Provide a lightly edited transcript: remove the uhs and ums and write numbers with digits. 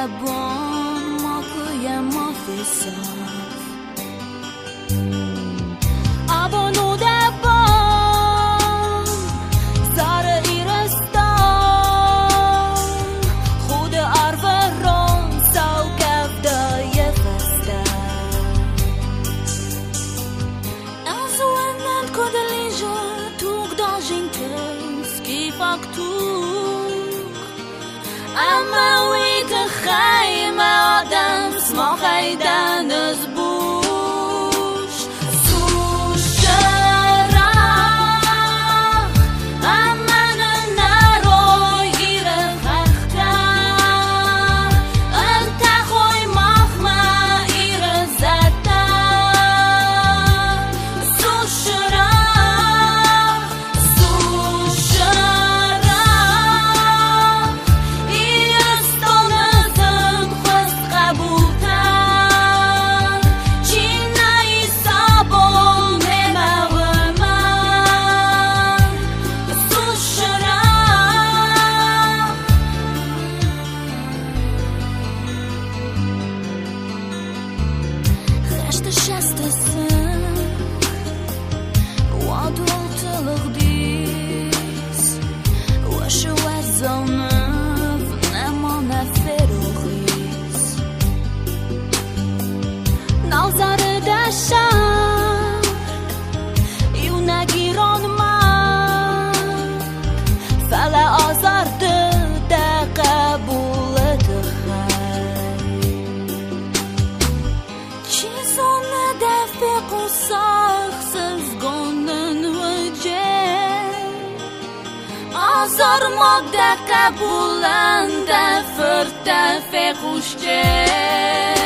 دبان ما کوی ما فساف ابانو دبان زار ایرستان خود عرف ران سو کفدای فسته از وندن کدلیجا توق داجین تس کی فاکتوک اما وی که خیم آدم سما خیدن از بوش سوش شرح امن نروی گیر خختر انتخوی مخمه ایر زده سوش شرح سوش شرح ایرستانزم خواست قبولتر چی نایی سابون همه من سوش شرح خشت شستسın وادولتلıq dis وشو وزانف نمانه فروخیز نازاره دشم یو نگیران من فله آزارده ده قبولت خیر چیزون دفق و ساخسز گونن و جه آزار ماده قبولن دفر دفق وش جه